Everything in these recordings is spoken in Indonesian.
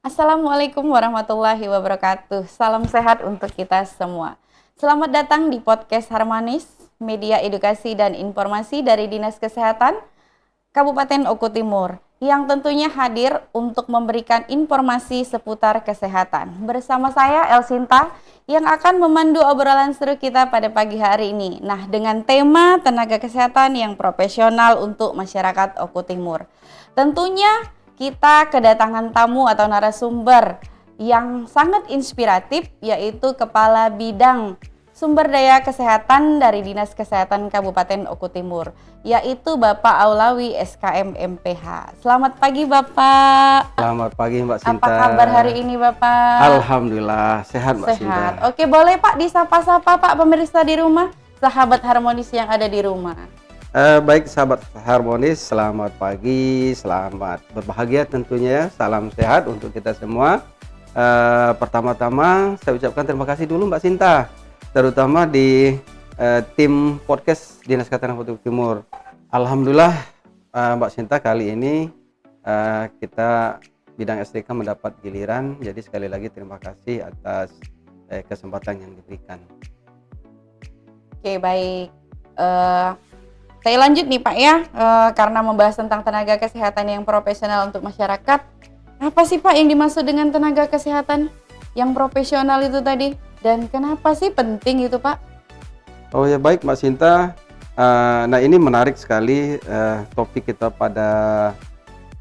Assalamualaikum warahmatullahi wabarakatuh. Salam sehat untuk kita semua. Selamat datang di podcast Harmonis, media edukasi dan informasi dari Dinas Kesehatan Kabupaten Oku Timur, yang tentunya hadir untuk memberikan informasi seputar kesehatan. Bersama saya Elsinta yang akan memandu obrolan seru kita pada pagi hari ini. Nah, dengan tema tenaga kesehatan yang profesional untuk masyarakat Oku Timur. Tentunya kita kedatangan tamu atau narasumber yang sangat inspiratif, yaitu Kepala Bidang Sumber Daya Kesehatan dari Dinas Kesehatan Kabupaten Oku Timur, yaitu Bapak Aulawi SKM MPH. Selamat pagi Bapak. Selamat pagi Mbak Sinta. Apa kabar hari ini Bapak? Alhamdulillah sehat Mbak Sehat. Sinta. Oke, boleh Pak disapa-sapa Pak pemirsa di rumah, sahabat harmonis yang ada di rumah. Baik sahabat harmonis, selamat pagi, selamat berbahagia tentunya. Salam sehat untuk kita semua. Pertama-tama saya ucapkan terima kasih dulu Mbak Sinta, terutama di tim podcast Dinas Kesehatan Oku Timur. Alhamdulillah Mbak Sinta, kali ini kita bidang SDK mendapat giliran. Jadi sekali lagi terima kasih atas kesempatan yang diberikan. Oke, baik. Saya lanjut nih Pak ya, karena membahas tentang tenaga kesehatan yang profesional untuk masyarakat. Apa sih Pak yang dimaksud dengan tenaga kesehatan yang profesional itu tadi? Dan kenapa sih penting itu Pak? Oh ya, baik Mbak Sinta. Nah ini menarik sekali topik kita pada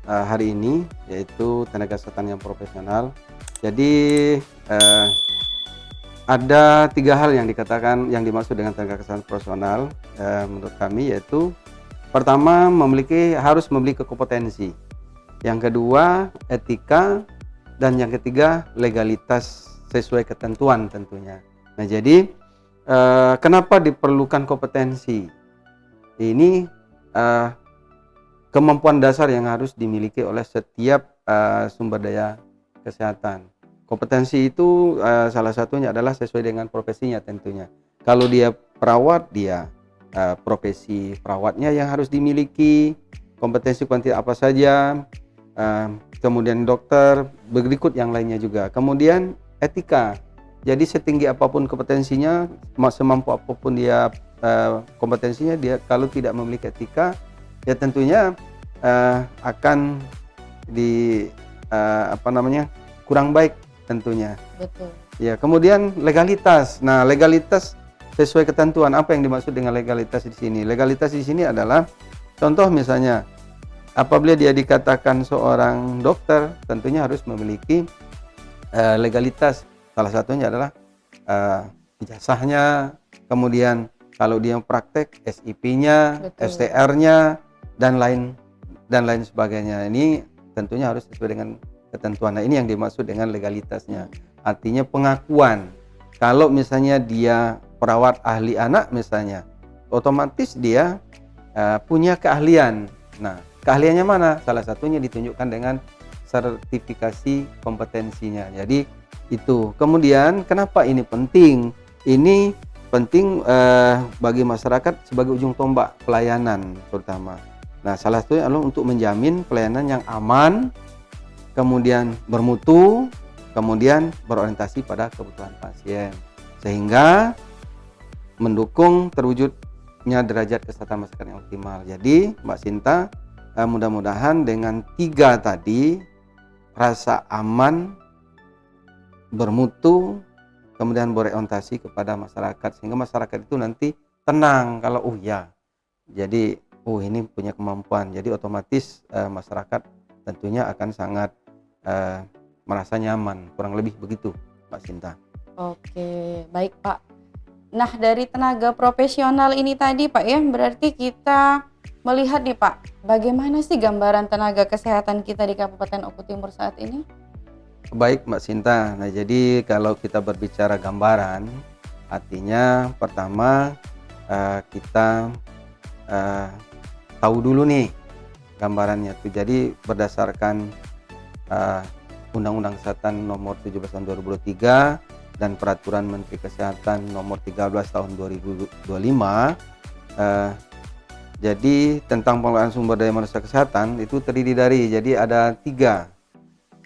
hari ini, yaitu tenaga kesehatan yang profesional. Jadi ada 3 hal yang dikatakan yang dimaksud dengan tenaga kesehatan profesional menurut kami, yaitu pertama harus memiliki kompetensi, yang kedua etika, dan yang ketiga legalitas sesuai ketentuan tentunya. Nah jadi kenapa diperlukan kompetensi? Ini kemampuan dasar yang harus dimiliki oleh setiap sumber daya kesehatan. Kompetensi itu salah satunya adalah sesuai dengan profesinya tentunya. Kalau dia perawat, dia profesi perawatnya yang harus dimiliki, kompetensi kuantitas apa saja, kemudian dokter, berikut yang lainnya juga. Kemudian etika, jadi setinggi apapun kompetensinya, semampu apapun dia kompetensinya, dia kalau tidak memiliki etika, ya tentunya akan kurang baik tentunya. Betul. Ya, kemudian legalitas. Nah, legalitas sesuai ketentuan. Apa yang dimaksud dengan legalitas di sini? Legalitas di sini adalah contoh misalnya apabila dia dikatakan seorang dokter, tentunya harus memiliki legalitas. Salah satunya adalah ijazahnya, kemudian kalau dia praktek SIP-nya, STR-nya, dan lain sebagainya. Ini tentunya harus sesuai dengan ketentuan. Nah, ini yang dimaksud dengan legalitasnya. Artinya pengakuan. Kalau misalnya dia perawat ahli anak misalnya, otomatis dia punya keahlian. Nah, keahliannya mana? Salah satunya ditunjukkan dengan sertifikasi kompetensinya. Jadi itu. Kemudian kenapa ini penting? Ini penting bagi masyarakat sebagai ujung tombak pelayanan terutama. Nah, salah satunya adalah untuk menjamin pelayanan yang aman, kemudian bermutu, kemudian berorientasi pada kebutuhan pasien, sehingga mendukung terwujudnya derajat kesehatan masyarakat yang optimal. Jadi Mbak Sinta, mudah-mudahan dengan 3 tadi, rasa aman, bermutu, kemudian berorientasi kepada masyarakat, sehingga masyarakat itu nanti tenang kalau jadi ini punya kemampuan, jadi otomatis masyarakat tentunya akan sangat merasa nyaman, kurang lebih begitu Mbak Sinta. Oke, baik Pak. Nah, dari tenaga profesional ini tadi Pak ya, berarti kita melihat nih Pak, bagaimana sih gambaran tenaga kesehatan kita di Kabupaten Oku Timur saat ini? Baik Mbak Sinta, nah jadi kalau kita berbicara gambaran, artinya pertama kita tahu dulu nih gambarannya tuh. Jadi berdasarkan Undang-Undang Kesehatan Nomor 17 Tahun 2023 dan Peraturan Menteri Kesehatan Nomor 13 Tahun 2025, jadi tentang pengelolaan sumber daya manusia kesehatan itu terdiri dari, jadi ada 3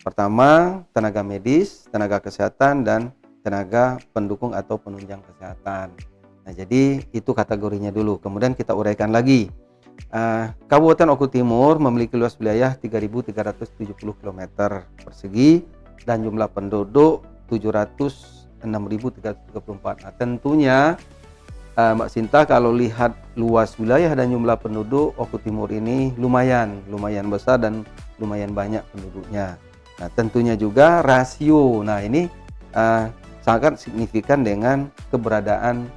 Pertama, tenaga medis, tenaga kesehatan, dan tenaga pendukung atau penunjang kesehatan. Nah, jadi itu kategorinya dulu. Kemudian kita uraikan lagi. Kabupaten Oku Timur memiliki luas wilayah 3.370 km persegi dan jumlah penduduk 706.334. Nah, tentunya Mbak Sinta, kalau lihat luas wilayah dan jumlah penduduk, Oku Timur ini lumayan besar dan lumayan banyak penduduknya. Nah, tentunya juga rasio. Nah, ini sangat signifikan dengan keberadaan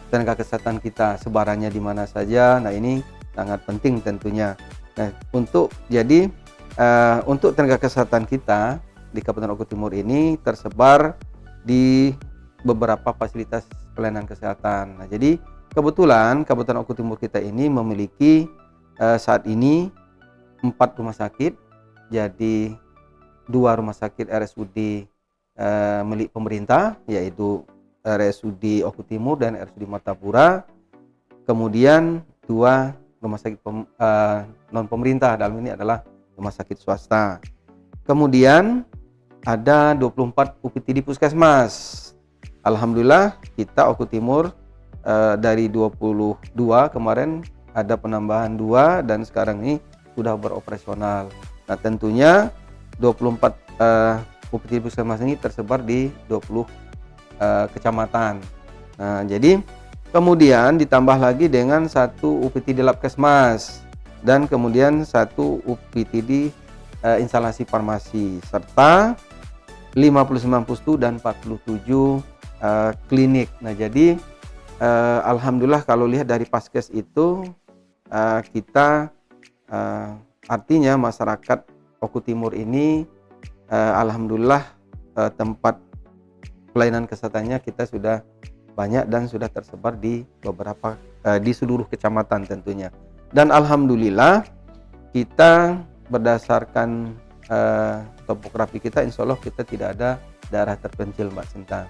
tenaga kesehatan kita, sebarannya di mana saja. Nah, ini sangat penting tentunya. Nah, untuk tenaga kesehatan kita di Kabupaten Oku Timur ini tersebar di beberapa fasilitas pelayanan kesehatan. Nah, jadi kebetulan Kabupaten Oku Timur kita ini memiliki saat ini 4 rumah sakit. Jadi 2 rumah sakit RSUD milik pemerintah, yaitu RSUD Oku Timur dan RSUD Martapura. Kemudian 2 rumah sakit non pemerintah, dalam ini adalah rumah sakit swasta. Kemudian ada 24 UPTD Puskesmas. Alhamdulillah kita Oku Timur dari 22 kemarin ada penambahan 2 dan sekarang ini sudah beroperasional. Nah, tentunya 24 UPTD Puskesmas ini tersebar di 20 kecamatan. Nah, jadi kemudian ditambah lagi dengan 1 UPTD Labkesmas dan kemudian 1 UPTD instalasi farmasi serta 59 pustu dan 47 klinik. Nah, jadi alhamdulillah kalau lihat dari Paskes itu kita artinya masyarakat Oku Timur ini alhamdulillah tempat pelayanan kesehatannya kita sudah banyak dan sudah tersebar di beberapa di seluruh kecamatan tentunya. Dan alhamdulillah kita berdasarkan topografi kita, insya Allah kita tidak ada daerah terpencil, Mbak Sinta.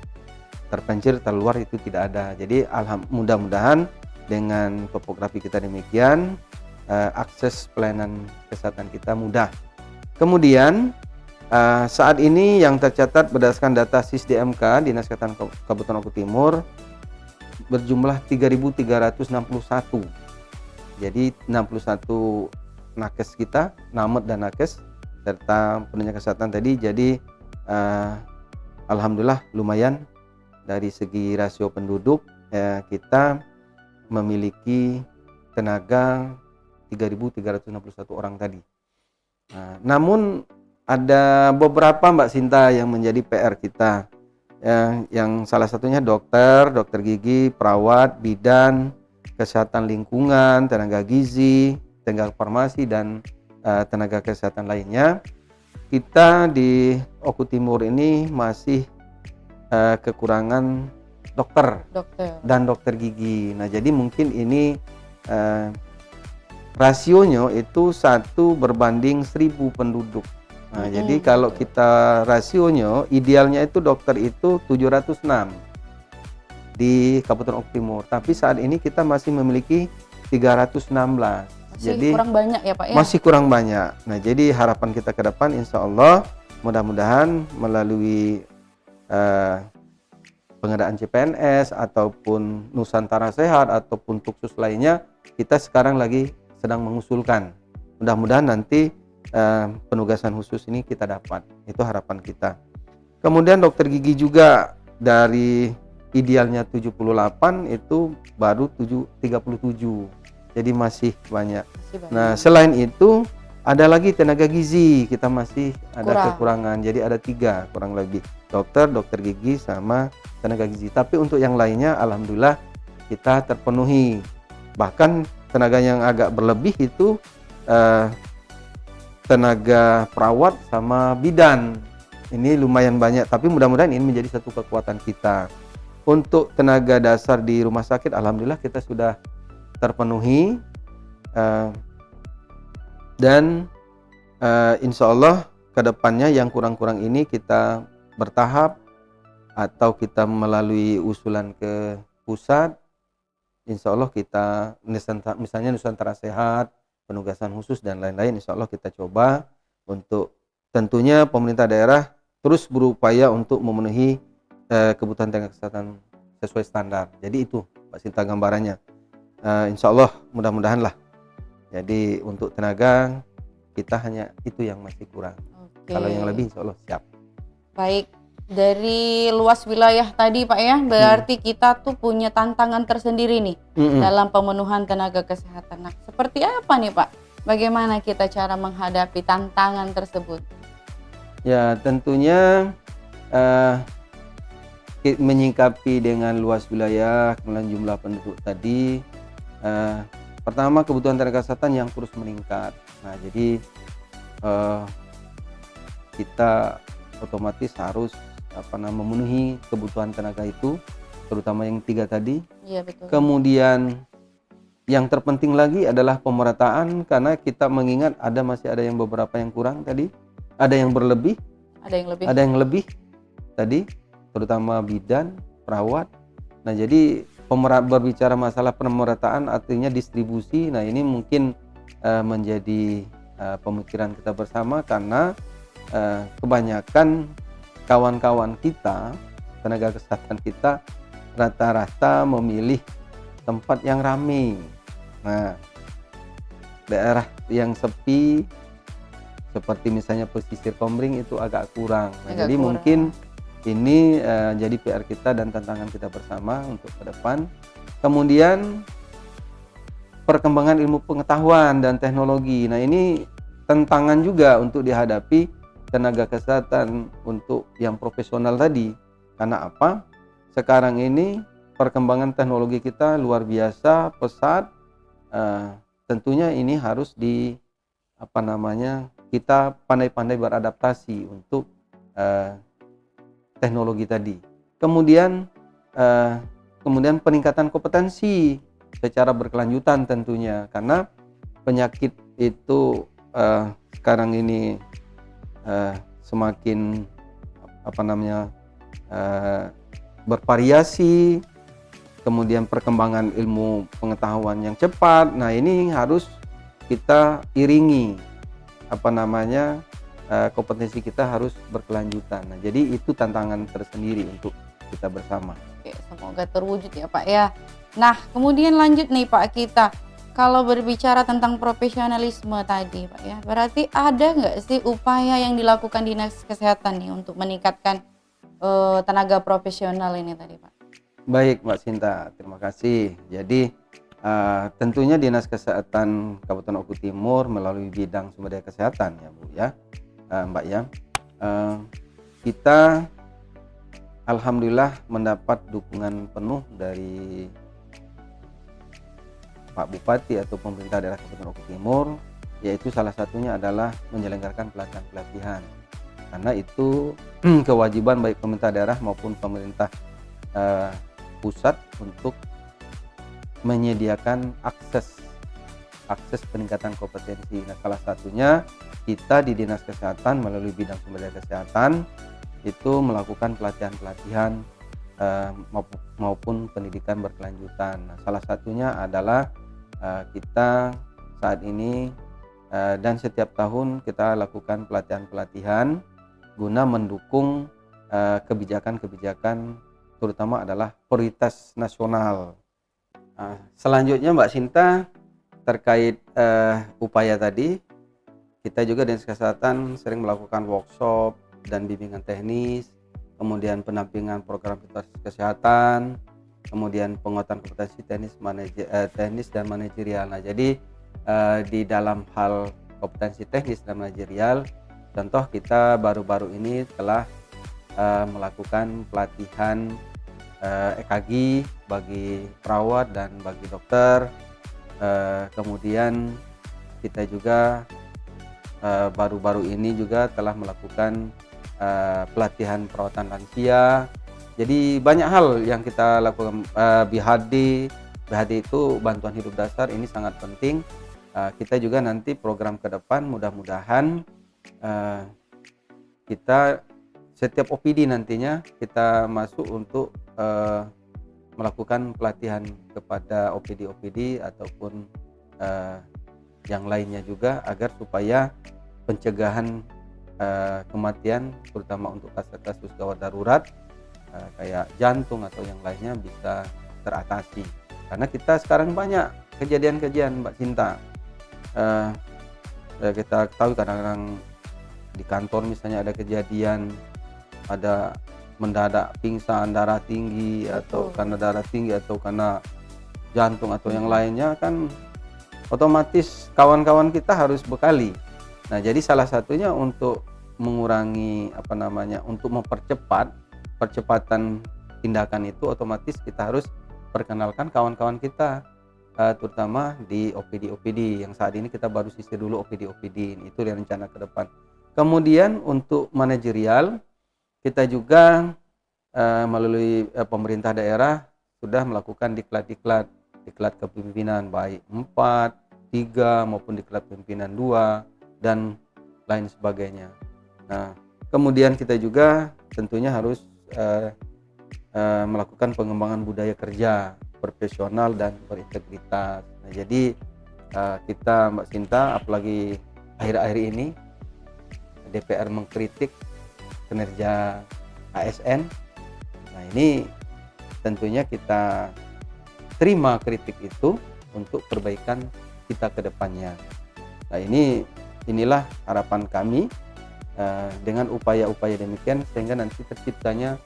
Terpencil terluar itu tidak ada. Jadi mudah-mudahan dengan topografi kita demikian akses pelayanan kesehatan kita mudah. Kemudian saat ini yang tercatat berdasarkan data SISDMK Dinas Kesehatan Kabupaten Oku Timur berjumlah 3.361. Jadi 61 nakes kita, namet dan nakes serta penunjang kesehatan tadi. Jadi alhamdulillah lumayan dari segi rasio penduduk kita memiliki tenaga 3.361 orang tadi. Namun ada beberapa, Mbak Sinta, yang menjadi PR kita, yang salah satunya dokter gigi, perawat, bidan, kesehatan lingkungan, tenaga gizi, tenaga farmasi, dan tenaga kesehatan lainnya. Kita di Oku Timur ini masih kekurangan dokter dan dokter gigi. Nah, jadi mungkin ini rasionya itu 1 berbanding 1.000 penduduk. Nah, jadi kalau kita rasionya idealnya itu dokter itu 706 di Kabupaten Oku Timur. Tapi saat ini kita masih memiliki 316. Jadi kurang banyak ya, Pak ya? Masih kurang banyak. Nah, jadi harapan kita ke depan insya Allah mudah-mudahan melalui pengadaan CPNS ataupun Nusantara Sehat ataupun Tuksus lainnya, kita sekarang lagi sedang mengusulkan. Mudah-mudahan nanti penugasan khusus ini kita dapat. Itu harapan kita. Kemudian dokter gigi juga dari idealnya 78 itu baru 37. Jadi masih banyak. Nah, selain itu ada lagi tenaga gizi, kita masih ada kekurangan. Jadi ada 3 kurang lebih, dokter gigi sama tenaga gizi. Tapi untuk yang lainnya alhamdulillah kita terpenuhi. Bahkan tenaga yang agak berlebih itu tenaga perawat sama bidan. Ini lumayan banyak, tapi mudah-mudahan ini menjadi satu kekuatan kita. Untuk tenaga dasar di rumah sakit alhamdulillah kita sudah terpenuhi dan insya Allah kedepannya yang kurang-kurang ini kita bertahap atau kita melalui usulan ke pusat. Insya Allah kita misalnya Nusantara Sehat, penugasan khusus dan lain-lain, insya Allah kita coba untuk tentunya pemerintah daerah terus berupaya untuk memenuhi kebutuhan tenaga kesehatan sesuai standar. Jadi itu Mbak Sinta gambarannya. Insya Allah mudah-mudahan lah. Jadi untuk tenaga kita hanya itu yang masih kurang. Oke. Kalau yang lebih insya Allah siap. Baik, dari luas wilayah tadi Pak ya, berarti kita tuh punya tantangan tersendiri nih dalam pemenuhan tenaga kesehatan. Nah, seperti apa nih Pak? Bagaimana kita cara menghadapi tantangan tersebut? Ya tentunya menyingkapi dengan luas wilayah, kemudian jumlah penduduk tadi. Pertama kebutuhan tenaga kesehatan yang terus meningkat. Nah jadi kita otomatis harus memenuhi kebutuhan tenaga itu, terutama yang 3 tadi. Iya betul. Kemudian yang terpenting lagi adalah pemerataan, karena kita mengingat masih ada yang beberapa yang kurang tadi, ada yang berlebih, ada yang lebih tadi, terutama bidan, perawat. Nah jadi berbicara masalah pemerataan artinya distribusi. Nah ini mungkin menjadi pemikiran kita bersama, karena kebanyakan kawan-kawan kita, tenaga kesehatan kita rata-rata memilih tempat yang ramai. Nah, daerah yang sepi seperti misalnya pesisir Komering itu agak kurang. Nah, jadi mungkin ini jadi PR kita dan tantangan kita bersama untuk ke depan. Kemudian perkembangan ilmu pengetahuan dan teknologi. Nah, ini tantangan juga untuk dihadapi tenaga kesehatan untuk yang profesional tadi. Karena apa? Sekarang ini perkembangan teknologi kita luar biasa pesat. Tentunya ini harus kita pandai-pandai beradaptasi untuk teknologi tadi. Kemudian peningkatan kompetensi secara berkelanjutan tentunya, karena penyakit itu sekarang ini semakin bervariasi. Kemudian perkembangan ilmu pengetahuan yang cepat. Nah ini harus kita iringi kompetensi kita harus berkelanjutan. Nah jadi itu tantangan tersendiri untuk kita bersama. Oke, semoga terwujud ya Pak ya. Nah kemudian lanjut nih Pak, kita kalau berbicara tentang profesionalisme tadi Pak ya, berarti ada nggak sih upaya yang dilakukan Dinas Kesehatan nih untuk meningkatkan tenaga profesional ini tadi Pak? Baik Mbak Sinta, terima kasih. Jadi tentunya Dinas Kesehatan Kabupaten Oku Timur melalui bidang sumber daya kesehatan ya Bu ya, Mbak ya, kita alhamdulillah mendapat dukungan penuh dari Pak Bupati atau pemerintah daerah Kabupaten Oku Timur, yaitu salah satunya adalah menyelenggarakan pelatihan-pelatihan, karena itu kewajiban baik pemerintah daerah maupun pemerintah pusat untuk menyediakan akses peningkatan kompetensi. Nah, salah satunya kita di Dinas Kesehatan melalui bidang sumber daya kesehatan itu melakukan pelatihan-pelatihan maupun pendidikan berkelanjutan. Nah, salah satunya adalah kita saat ini dan setiap tahun kita lakukan pelatihan-pelatihan guna mendukung kebijakan-kebijakan, terutama adalah prioritas nasional. Selanjutnya Mbak Sinta, terkait upaya tadi, kita juga Dinas Kesehatan sering melakukan workshop dan bimbingan teknis, kemudian pendampingan program prioritas kesehatan, kemudian penguatan kompetensi teknis dan manajerial. Nah, jadi di dalam hal kompetensi teknis dan manajerial, contoh kita baru-baru ini telah melakukan pelatihan EKG bagi perawat dan bagi dokter. Kemudian kita juga baru-baru ini juga telah melakukan pelatihan perawatan lansia. Jadi banyak hal yang kita lakukan. BHD itu bantuan hidup dasar, ini sangat penting. Kita juga nanti program ke depan mudah-mudahan kita setiap OPD nantinya kita masuk untuk melakukan pelatihan kepada OPD ataupun yang lainnya juga, agar supaya pencegahan kematian terutama untuk kasus-kasus gawat darurat kayak jantung atau yang lainnya bisa teratasi. Karena kita sekarang banyak kejadian-kejadian Mbak Cinta. Kita tahu kadang-kadang di kantor misalnya ada kejadian, ada mendadak pingsan, darah tinggi, atau karena darah tinggi atau karena jantung atau yang lainnya, kan otomatis kawan-kawan kita harus bekali. Nah, jadi salah satunya untuk mengurangi untuk percepatan tindakan itu, otomatis kita harus perkenalkan kawan-kawan kita, terutama di OPD yang saat ini kita baru sisir dulu OPD itu rencana ke depan. Kemudian untuk manajerial kita juga melalui pemerintah daerah sudah melakukan diklat kepemimpinan baik 4, 3 maupun diklat pimpinan 2 dan lain sebagainya. Nah, kemudian kita juga tentunya harus melakukan pengembangan budaya kerja profesional dan berintegritas. Nah, jadi kita Mbak Sinta, apalagi akhir-akhir ini DPR mengkritik kinerja ASN. Nah, ini tentunya kita terima kritik itu untuk perbaikan kita ke depannya. Nah, inilah harapan kami dengan upaya-upaya demikian sehingga nanti terciptanya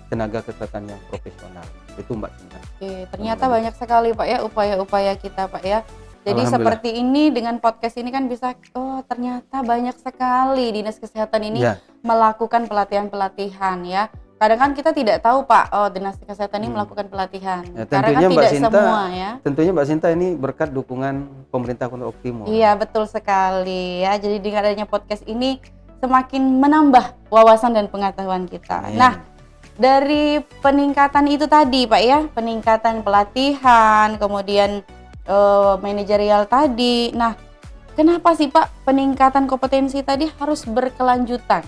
tenaga kesehatan yang profesional. Itu Mbak Cinta. Oke, ternyata banyak sekali Pak ya upaya-upaya kita Pak ya. Jadi seperti ini dengan podcast ini kan bisa, ternyata banyak sekali dinas kesehatan ini melakukan pelatihan-pelatihan ya. Kadang kan kita tidak tahu Pak, dinas kesehatan ini melakukan pelatihan. Ya, karena kan tidak semua ya. Tentunya Mbak Sinta ini berkat dukungan pemerintah Kota Optimum. Iya, betul sekali ya. Jadi dengan adanya podcast ini semakin menambah wawasan dan pengetahuan kita. Nah, dari peningkatan itu tadi Pak ya, peningkatan pelatihan, kemudian manajerial tadi. Nah, kenapa sih Pak peningkatan kompetensi tadi harus berkelanjutan?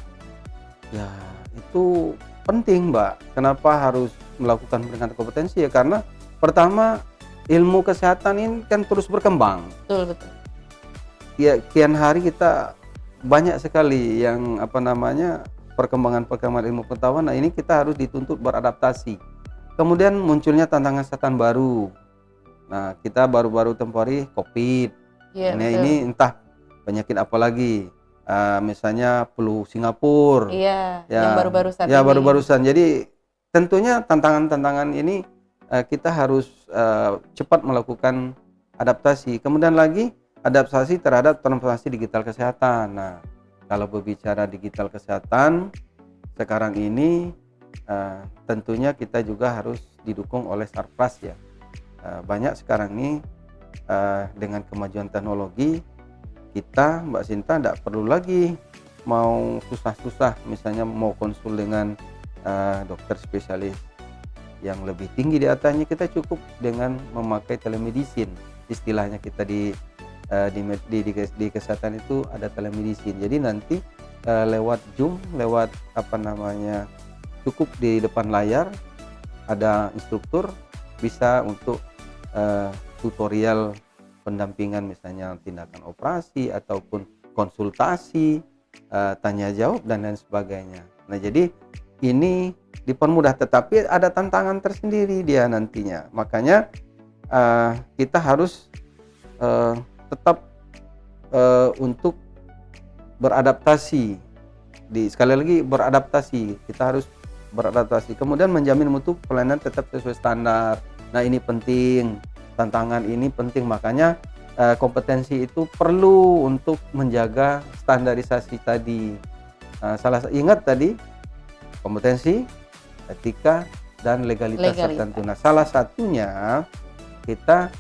Ya, itu penting Mbak. Kenapa harus melakukan peningkatan kompetensi? Ya karena pertama ilmu kesehatan ini kan terus berkembang. Betul. Ya, kian hari kita banyak sekali yang perkembangan ilmu pengetahuan. Nah, ini kita harus dituntut beradaptasi. Kemudian munculnya tantangan kesehatan baru. Nah, kita baru-baru tempoh hari COVID. Nah, ini entah penyakit apa lagi. Misalnya flu Singapura. Yang baru-barusan. Ya, baru-barusan. Jadi tentunya tantangan-tantangan ini kita harus cepat melakukan adaptasi. Kemudian lagi adaptasi terhadap transformasi digital kesehatan. Nah, kalau berbicara digital kesehatan sekarang ini tentunya kita juga harus didukung oleh Sarpras ya. Banyak sekarang ini dengan kemajuan teknologi kita Mbak Sinta tidak perlu lagi mau susah-susah misalnya mau konsul dengan dokter spesialis yang lebih tinggi di atasnya. Kita cukup dengan memakai telemedicine, istilahnya kita di kesehatan itu ada telemedicine. Jadi nanti lewat Zoom, lewat cukup di depan layar ada instruktur bisa untuk tutorial pendampingan misalnya tindakan operasi ataupun konsultasi, tanya jawab dan lain sebagainya. Nah, jadi ini dipermudah, tetapi ada tantangan tersendiri dia nantinya. Makanya kita harus tetap untuk beradaptasi. Sekali lagi beradaptasi, kita harus beradaptasi. Kemudian menjamin mutu pelayanan tetap sesuai standar. Nah, ini penting, tantangan ini penting, makanya kompetensi itu perlu untuk menjaga standarisasi tadi. Ingat tadi kompetensi, etika, dan legalitas tertentu. Nah, salah satunya kita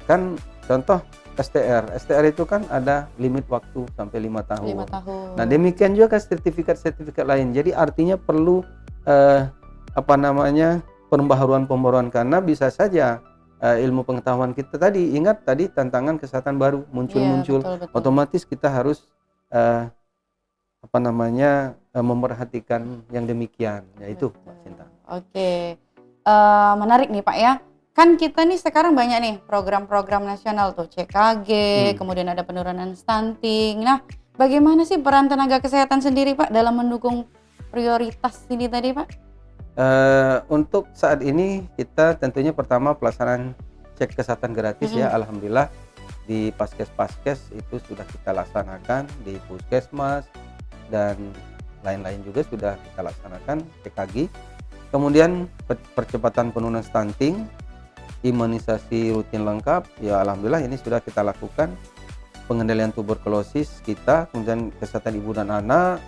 kan contoh STR itu kan ada limit waktu sampai 5 tahun. 5 tahun. Nah, demikian juga sertifikat lain. Jadi artinya perlu pembaharuan karena bisa saja ilmu pengetahuan kita tadi, ingat tadi tantangan kesehatan baru muncul. Betul. Otomatis kita harus memperhatikan yang demikian, yaitu Mbak Sinta. Oke, menarik nih Pak ya. Kan kita nih sekarang banyak nih program-program nasional tuh CKG, kemudian ada penurunan stunting. Nah, Bagaimana sih peran tenaga kesehatan sendiri Pak dalam mendukung prioritas ini tadi Pak? Untuk saat ini kita tentunya pertama pelaksanaan cek kesehatan gratis ya, alhamdulillah di paskes-paskes itu sudah kita laksanakan, di puskesmas dan lain-lain juga sudah kita laksanakan CKG. Kemudian percepatan penurunan stunting, imunisasi rutin lengkap, ya alhamdulillah ini sudah kita lakukan. Pengendalian tuberkulosis kita, kemudian kesehatan ibu dan anak,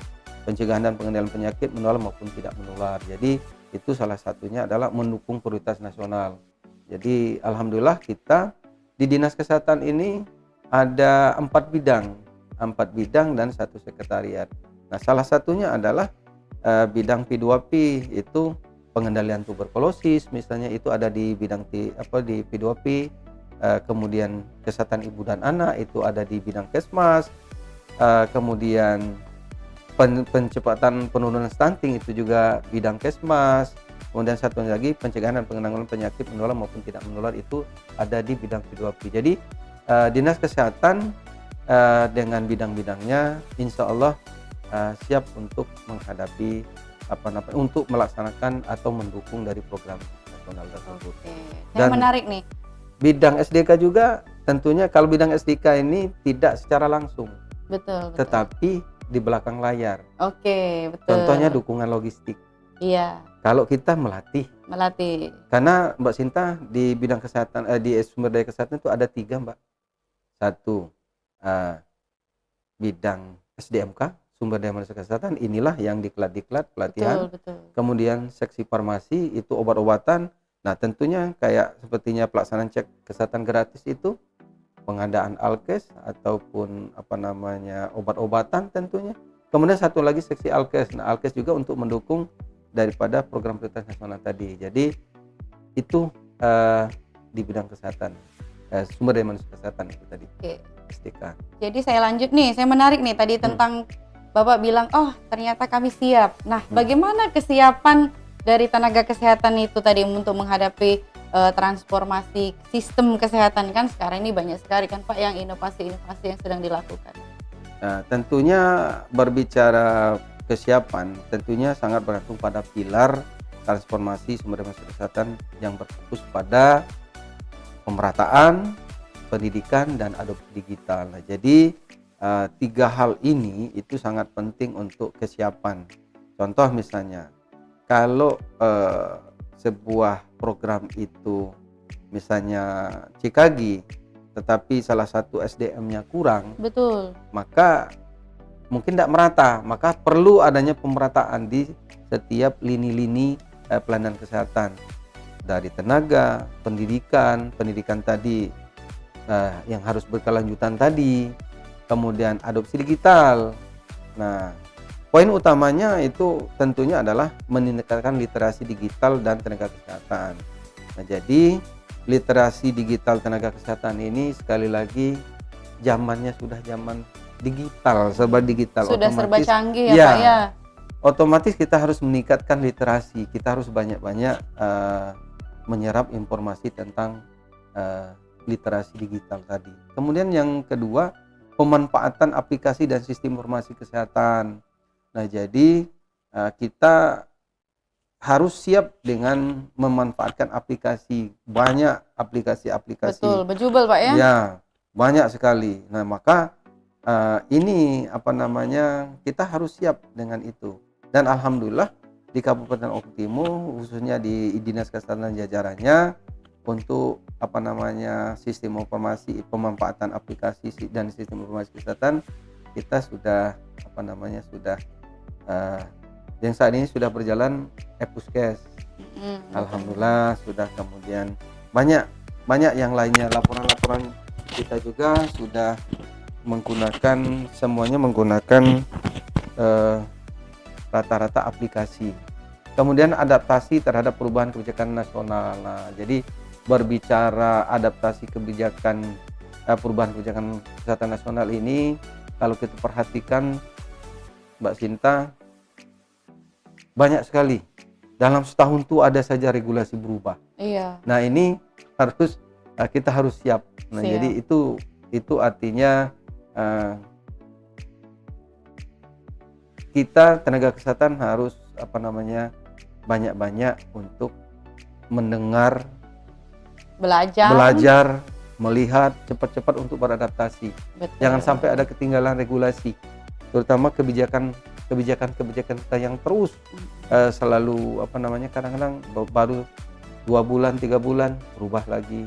pencegahan dan pengendalian penyakit menular maupun tidak menular. Jadi itu salah satunya adalah mendukung prioritas nasional. Jadi alhamdulillah kita di Dinas Kesehatan ini ada 4 bidang dan 1 sekretariat. Nah, salah satunya adalah bidang P2P, itu pengendalian tuberkulosis misalnya, itu ada di bidang di P2P. Kemudian kesehatan ibu dan anak itu ada di bidang Kesmas. Kemudian pencepatan penurunan stunting itu juga bidang Kesmas. Kemudian satu lagi pencegahan dan penanggulangan penyakit menular maupun tidak menular itu ada di bidang P2P. Jadi Dinas Kesehatan dengan bidang-bidangnya insya Allah siap untuk menghadapi untuk melaksanakan atau mendukung dari program nasional tersebut. Oke. Dan menarik nih. Bidang SDK juga tentunya, kalau bidang SDK ini tidak secara langsung, Betul. tetapi di belakang layar. Oke, betul. Contohnya dukungan logistik. Iya. Kalau kita melatih, karena Mbak Sinta di bidang kesehatan di sumber daya kesehatan itu ada 3 Mbak. 1 bidang SDMK, sumber daya manusia kesehatan, inilah yang diklat pelatihan. Betul. Kemudian seksi farmasi itu obat-obatan. Nah tentunya kayak sepertinya pelaksanaan cek kesehatan gratis itu, pengadaan alkes ataupun obat-obatan tentunya. Kemudian satu lagi seksi alkes. Nah alkes juga untuk mendukung daripada program prioritas nasional tadi. Jadi itu di bidang kesehatan, sumber daya manusia kesehatan itu tadi. Oke. SDK. Jadi saya lanjut nih, saya menarik nih tadi tentang Bapak bilang, oh ternyata kami siap. Nah bagaimana kesiapan dari tenaga kesehatan itu tadi untuk menghadapi transformasi sistem kesehatan, kan sekarang ini banyak sekali kan Pak yang inovasi-inovasi yang sedang dilakukan. Nah, tentunya berbicara kesiapan tentunya sangat bergantung pada pilar transformasi sumber daya manusia kesehatan yang berfokus pada pemerataan, pendidikan dan adopsi digital. Nah, jadi 3 hal ini itu sangat penting untuk kesiapan. Contoh misalnya kalau sebuah program itu misalnya CKG tetapi salah satu SDM-nya kurang, Betul. maka mungkin tidak merata, maka perlu adanya pemerataan di setiap lini-lini pelayanan kesehatan, dari tenaga, pendidikan tadi yang harus berkelanjutan tadi, kemudian adopsi digital. Nah, poin utamanya itu tentunya adalah meningkatkan literasi digital dan tenaga kesehatan. Nah, jadi literasi digital tenaga kesehatan ini sekali lagi zamannya sudah zaman digital, serba digital. Sudah serba canggih ya ya, Pak ya. Otomatis kita harus meningkatkan literasi, kita harus banyak-banyak menyerap informasi tentang literasi digital tadi. Kemudian yang kedua, pemanfaatan aplikasi dan sistem informasi kesehatan. Nah, jadi kita harus siap dengan memanfaatkan aplikasi, banyak aplikasi-aplikasi. Betul, bejubel Pak ya. Ya, banyak sekali. Nah, maka ini kita harus siap dengan itu. Dan alhamdulillah di Kabupaten Oku Timur, khususnya di Dinas Kesehatan jajarannya, untuk sistem informasi, pemanfaatan aplikasi dan sistem informasi kesehatan, kita sudah yang saat ini sudah berjalan e-puskes. Alhamdulillah sudah, kemudian banyak yang lainnya, laporan-laporan kita juga sudah semuanya menggunakan rata-rata aplikasi. Kemudian adaptasi terhadap perubahan kebijakan nasional. Nah, jadi berbicara adaptasi kebijakan perubahan kebijakan kesehatan nasional ini, kalau kita perhatikan Mbak Sinta, banyak sekali. Dalam setahun itu ada saja regulasi berubah. Iya. Nah, ini kita harus siap. Nah, jadi itu artinya kita tenaga kesehatan harus banyak-banyak untuk mendengar, belajar, melihat, cepat-cepat untuk beradaptasi. Betul. Jangan sampai ada ketinggalan regulasi, terutama kebijakan kita yang terus selalu kadang-kadang baru 2 bulan 3 bulan berubah lagi.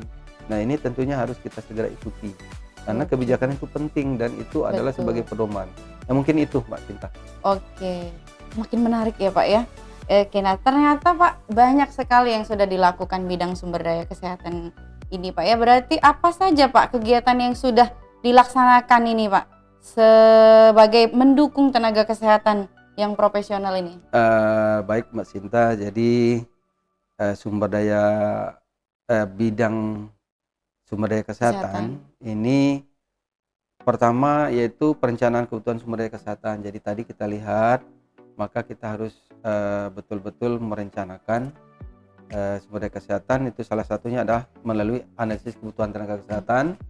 Nah, ini tentunya harus kita segera ikuti karena kebijakan itu penting dan itu adalah sebagai pedoman. Nah, mungkin itu Mbak Cinta. Oke, makin menarik ya Pak ya. Oke, nah ternyata Pak banyak sekali yang sudah dilakukan bidang sumber daya kesehatan ini Pak ya. Berarti apa saja Pak kegiatan yang sudah dilaksanakan ini Pak sebagai mendukung tenaga kesehatan yang profesional ini? Baik Mbak Cinta, jadi sumber daya bidang sumber daya kesehatan ini pertama yaitu perencanaan kebutuhan sumber daya kesehatan. Jadi tadi kita lihat, maka kita harus betul-betul merencanakan sumber daya kesehatan. Itu salah satunya adalah melalui analisis kebutuhan tenaga kesehatan,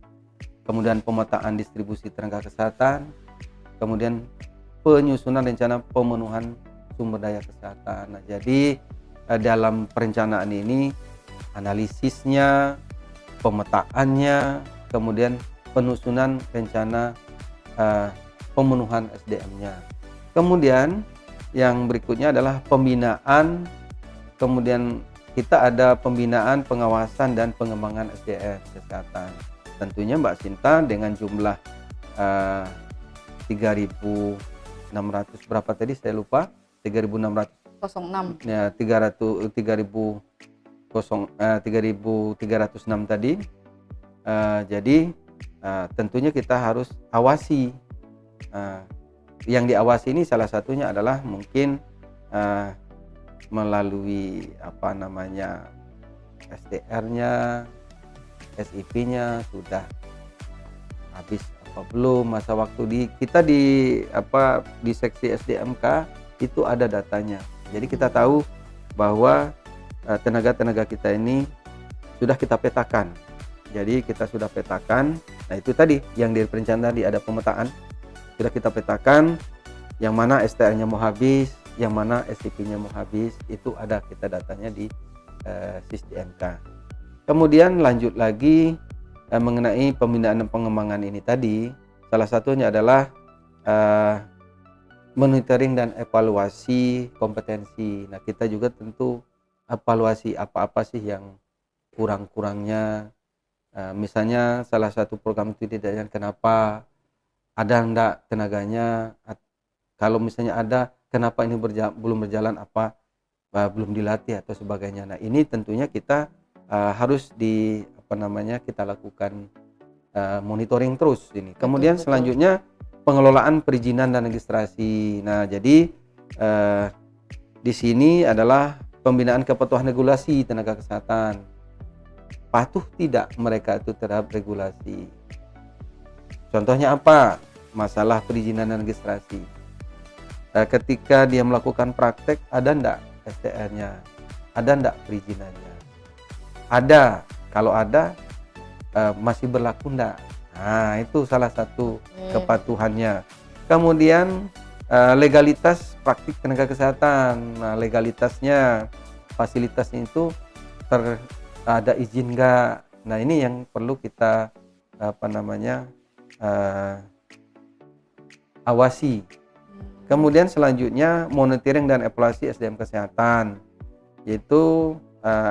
kemudian pemetaan distribusi tenaga kesehatan, kemudian penyusunan rencana pemenuhan sumber daya kesehatan. Nah, jadi dalam perencanaan ini analisisnya, pemetaannya, kemudian penyusunan rencana pemenuhan SDM-nya. Kemudian yang berikutnya adalah pembinaan, kemudian kita ada pembinaan, pengawasan, dan pengembangan SDM kesehatan. Tentunya Mbak Sinta dengan jumlah 3.600 berapa tadi saya lupa, 3.606 ya, 3.306 tadi. Jadi tentunya kita harus awasi. Yang diawasi ini salah satunya adalah mungkin melalui SDR-nya, SIP-nya sudah habis apa belum, masa waktu kita di seksi SDMK itu ada datanya. Jadi kita tahu bahwa tenaga-tenaga kita ini sudah kita petakan. Jadi kita sudah petakan. Nah, itu tadi yang di perencanaan tadi ada pemetaan. Sudah kita petakan yang mana STR-nya mau habis, yang mana SIP-nya mau habis, itu ada kita datanya di SISDMK. Kemudian lanjut lagi mengenai pembinaan dan pengembangan ini tadi, salah satunya adalah monitoring dan evaluasi kompetensi. Nah, kita juga tentu evaluasi apa-apa sih yang kurang-kurangnya. Misalnya salah satu program itu tidak jalan, kenapa, ada enggak tenaganya, kalau misalnya ada, kenapa ini belum berjalan, apa belum dilatih atau sebagainya. Nah, ini tentunya kita harus kita lakukan monitoring terus ini. Kemudian selanjutnya pengelolaan perizinan dan registrasi. Nah, jadi di sini adalah pembinaan kepatuhan regulasi tenaga kesehatan. Patuh tidak mereka itu terhadap regulasi. Contohnya apa? Masalah perizinan dan registrasi. Ketika dia melakukan praktek, ada enggak STR-nya? Ada enggak perizinannya? Ada. Kalau ada, masih berlaku enggak? Nah, itu salah satu kepatuhannya. Kemudian legalitas praktik tenaga kesehatan. Nah, legalitasnya, fasilitasnya itu ada izin enggak? Nah, ini yang perlu kita awasi. Kemudian selanjutnya monitoring dan evaluasi SDM kesehatan, yaitu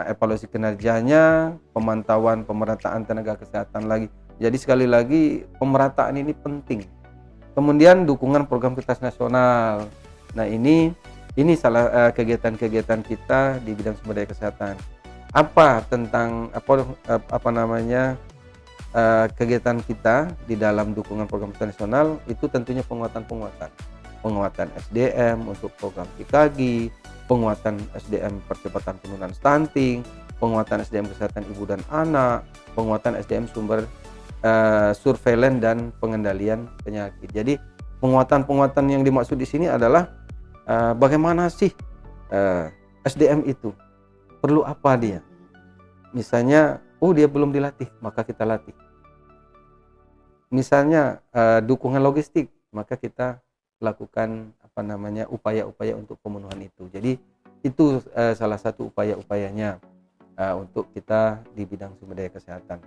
evaluasi kinerjanya, pemantauan pemerataan tenaga kesehatan lagi. Jadi sekali lagi pemerataan ini penting. Kemudian dukungan program prioritas nasional. Nah, ini salah kegiatan-kegiatan kita di bidang sumber daya kesehatan. Apa tentang kegiatan kita di dalam dukungan program prioritas nasional itu tentunya penguatan SDM untuk program PKG, penguatan SDM percepatan penurunan stunting, penguatan SDM kesehatan ibu dan anak, penguatan SDM sumber surveillance dan pengendalian penyakit. Jadi penguatan yang dimaksud di sini adalah bagaimana sih SDM itu, perlu apa dia? Misalnya, dia belum dilatih, maka kita latih. Misalnya dukungan logistik, maka kita lakukan upaya-upaya untuk pemenuhan itu. Jadi itu salah satu upaya-upayanya untuk kita di bidang sumber daya kesehatan.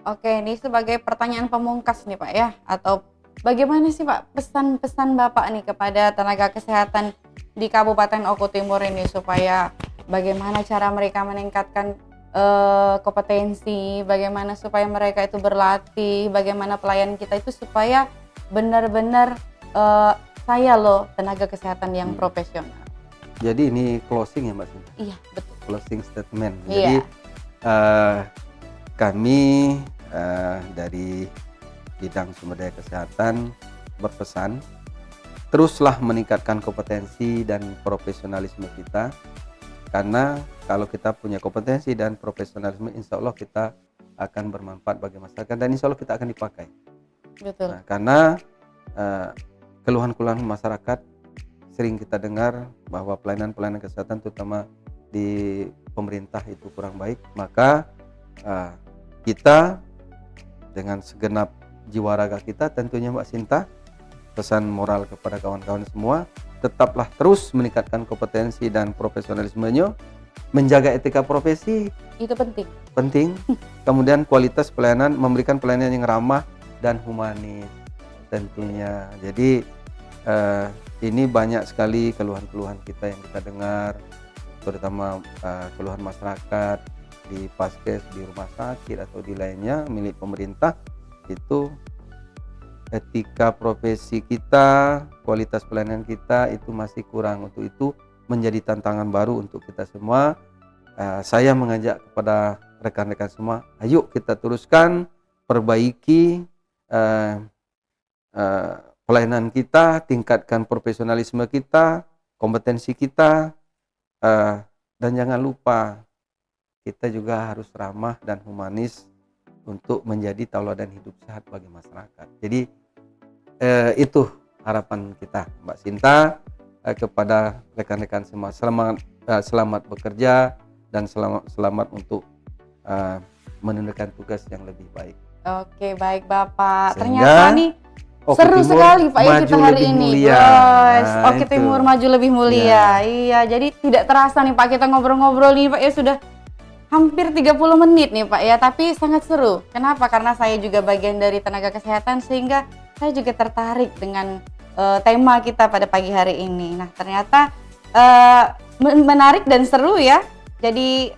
Oke, ini sebagai pertanyaan pemungkas nih Pak ya, atau bagaimana sih Pak pesan-pesan Bapak nih kepada tenaga kesehatan di Kabupaten Oku Timur ini supaya bagaimana cara mereka meningkatkan kompetensi, bagaimana supaya mereka itu berlatih, bagaimana pelayanan kita itu supaya benar-benar saya loh tenaga kesehatan yang profesional. Jadi ini closing ya Mbak Sinta? Iya, betul. Closing statement. Iya. Jadi kami dari bidang sumber daya kesehatan berpesan teruslah meningkatkan kompetensi dan profesionalisme kita, karena kalau kita punya kompetensi dan profesionalisme, insya Allah kita akan bermanfaat bagi masyarakat dan insya Allah kita akan dipakai. Betul. Nah, karena keluhan-keluhan masyarakat sering kita dengar bahwa pelayanan kesehatan terutama di pemerintah itu kurang baik, maka kita dengan segenap jiwa raga kita tentunya Mbak Sinta, pesan moral kepada kawan-kawan semua, tetaplah terus meningkatkan kompetensi dan profesionalismenya, menjaga etika profesi Itu penting, kemudian kualitas pelayanan, memberikan pelayanan yang ramah dan humanis tentunya. Jadi ini banyak sekali keluhan-keluhan kita yang kita dengar, terutama keluhan masyarakat di paskes, di rumah sakit atau di lainnya milik pemerintah, itu etika profesi kita, kualitas pelayanan kita itu masih kurang. Untuk itu menjadi tantangan baru untuk kita semua. Saya mengajak kepada rekan-rekan semua, ayo kita teruskan perbaiki pelayanan kita, tingkatkan profesionalisme kita, kompetensi kita, dan jangan lupa kita juga harus ramah dan humanis untuk menjadi tauladan hidup sehat bagi masyarakat. Jadi itu harapan kita Mbak Sinta kepada rekan-rekan semua. Selamat bekerja dan selamat untuk menunaikan tugas yang lebih baik. Oke, baik Bapak. Sehingga ternyata nih seru sekali Pak ya kita hari ini. Oke Timur maju lebih mulia. Iya, jadi tidak terasa nih Pak kita ngobrol-ngobrol nih Pak ya, sudah hampir 30 menit nih Pak ya, tapi sangat seru. Kenapa? Karena saya juga bagian dari tenaga kesehatan sehingga saya juga tertarik dengan tema kita pada pagi hari ini. Nah, ternyata menarik dan seru ya. Jadi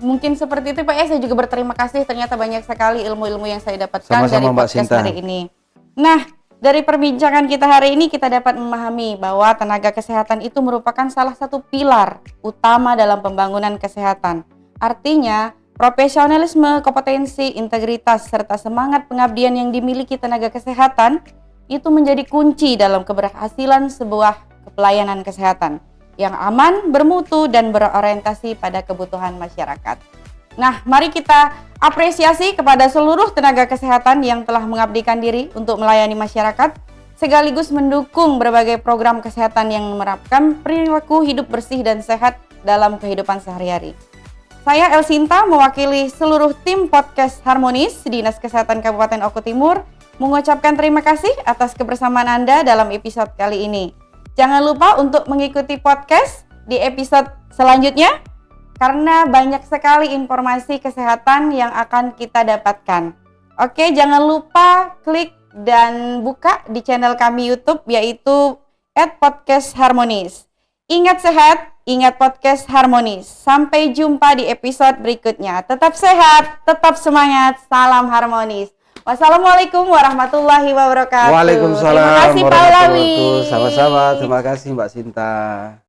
mungkin seperti itu Pak ya, saya juga berterima kasih, ternyata banyak sekali ilmu-ilmu yang saya dapatkan dari podcast hari ini. Nah, dari perbincangan kita hari ini kita dapat memahami bahwa tenaga kesehatan itu merupakan salah satu pilar utama dalam pembangunan kesehatan. Artinya, profesionalisme, kompetensi, integritas, serta semangat pengabdian yang dimiliki tenaga kesehatan itu menjadi kunci dalam keberhasilan sebuah pelayanan kesehatan yang aman, bermutu, dan berorientasi pada kebutuhan masyarakat. Nah, mari kita apresiasi kepada seluruh tenaga kesehatan yang telah mengabdikan diri untuk melayani masyarakat, sekaligus mendukung berbagai program kesehatan yang menerapkan perilaku hidup bersih dan sehat dalam kehidupan sehari-hari. Saya Elsinta mewakili seluruh tim podcast Harmonis Dinas Kesehatan Kabupaten Oku Timur mengucapkan terima kasih atas kebersamaan Anda dalam episode kali ini. Jangan lupa untuk mengikuti podcast di episode selanjutnya karena banyak sekali informasi kesehatan yang akan kita dapatkan. Oke, jangan lupa klik dan buka di channel kami YouTube yaitu @podcastharmonis. Ingat sehat, ingat podcast Harmonis. Sampai jumpa di episode berikutnya. Tetap sehat, tetap semangat, salam harmonis. Wassalamualaikum warahmatullahi wabarakatuh. Waalaikumsalam. Terima kasih Pak Lawi. Sama-sama, terima kasih Mbak Sinta.